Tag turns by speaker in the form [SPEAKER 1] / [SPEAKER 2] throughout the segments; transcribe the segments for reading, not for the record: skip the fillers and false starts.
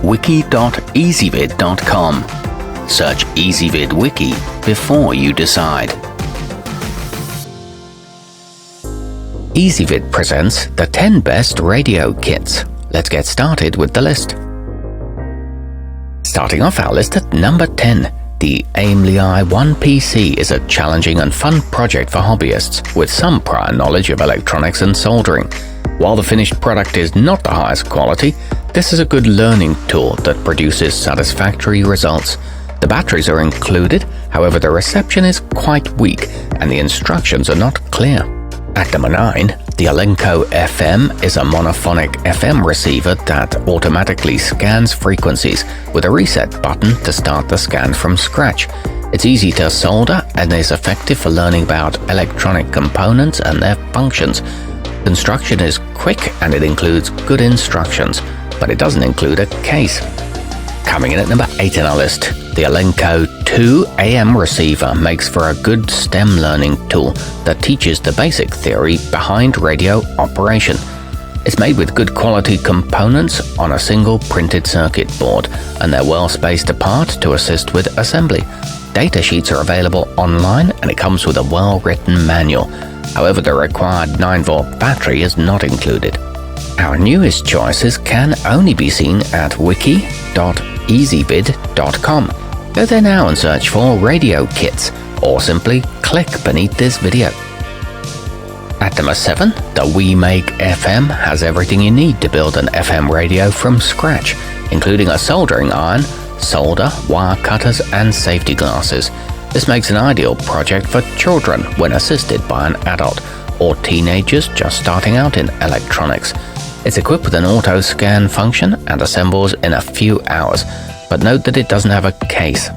[SPEAKER 1] wiki.ezvid.com. Search Ezvid Wiki before you decide. Ezvid presents the 10 best radio kits. Let's get started with the list. Starting off our list at number 10. The aimeliae 1PC is a challenging and fun project for hobbyists with some prior knowledge of electronics and soldering. While the finished product is not the highest quality, this is a good learning tool that produces satisfactory results. The batteries are included, however the reception is quite weak and the instructions are not clear. At number 9, the Elenco FM is a monophonic FM receiver that automatically scans frequencies with a reset button to start the scan from scratch. It's easy to solder and is effective for learning about electronic components and their functions. Construction is quick and it includes good instructions, but it doesn't include a case. Coming in at number 8 in our list, the Elenco 2 AM receiver makes for a good STEM learning tool that teaches the basic theory behind radio operation. It's made with good quality components on a single printed circuit board, and they're well spaced apart to assist with assembly. Data sheets are available online and it comes with a well-written manual. However, the required 9-volt battery is not included. Our newest choices can only be seen at wiki.ezvid.com. Go there now and search for radio kits, or simply click beneath this video. At number 7, the wemake FM has everything you need to build an FM radio from scratch, including a soldering iron, solder, wire cutters and safety glasses. This makes an ideal project for children when assisted by an adult, or teenagers just starting out in electronics. It's equipped with an auto scan function and assembles in a few hours, but note that it doesn't have a case.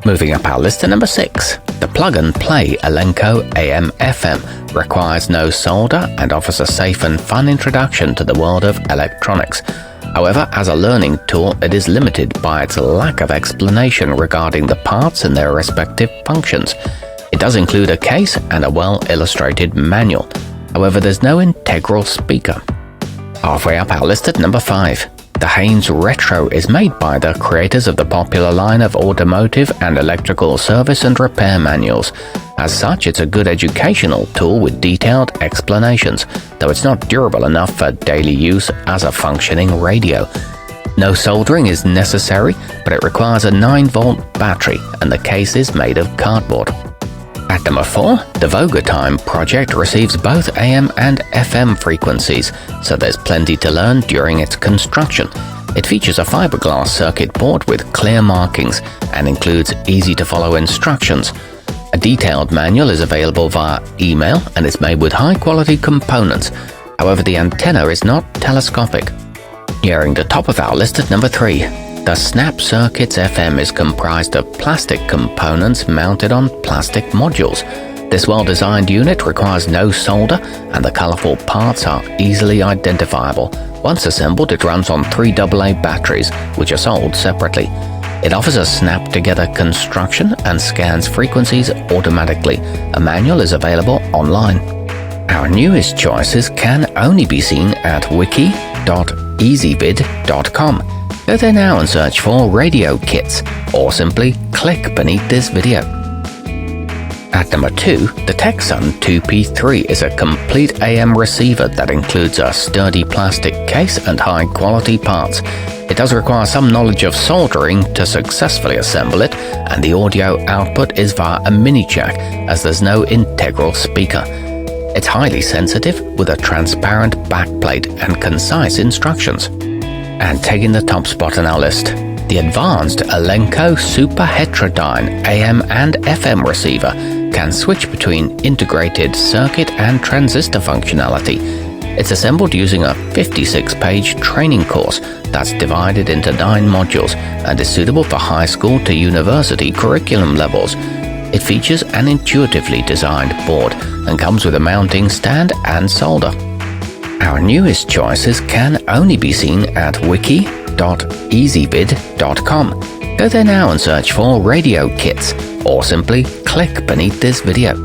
[SPEAKER 1] Moving up our list to number 6, the plug-and-play Elenco AM/FM requires no solder and offers a safe and fun introduction to the world of electronics. However, as a learning tool, it is limited by its lack of explanation regarding the parts and their respective functions. It does include a case and a well-illustrated manual. However, there's no integral speaker. Halfway up our list at number 5. The Haynes Retro is made by the creators of the popular line of automotive and electrical service and repair manuals. As such, it's a good educational tool with detailed explanations, though it's not durable enough for daily use as a functioning radio. No soldering is necessary, but it requires a 9-volt battery and the case is made of cardboard. At number 4, the Vogurtime project receives both AM and FM frequencies, so there's plenty to learn during its construction. It features a fiberglass circuit board with clear markings and includes easy-to-follow instructions. A detailed manual is available via email and is made with high-quality components. However, the antenna is not telescopic. Nearing the top of our list at number 3. The Snap Circuits FM is comprised of plastic components mounted on plastic modules. This well-designed unit requires no solder and the colorful parts are easily identifiable. Once assembled, it runs on 3 AA batteries, which are sold separately. It offers a snap-together construction and scans frequencies automatically. A manual is available online. Our newest choices can only be seen at wiki.ezvid.com. Go there now and search for radio kits, or simply click beneath this video. At number 2, the Tecsun 2P3 is a complete AM receiver that includes a sturdy plastic case and high-quality parts. It does require some knowledge of soldering to successfully assemble it, and the audio output is via a mini jack as there's no integral speaker. It's highly sensitive with a transparent backplate and concise instructions. And taking the top spot on our list, the advanced Elenco superheterodyne AM and FM receiver can switch between integrated circuit and transistor functionality. It's assembled using a 56-page training course that's divided into 9 modules and is suitable for high school to university curriculum levels. It features an intuitively designed board and comes with a mounting stand and solder. Our newest choices can only be seen at wiki.ezvid.com. Go there now and search for radio kits, or simply click beneath this video.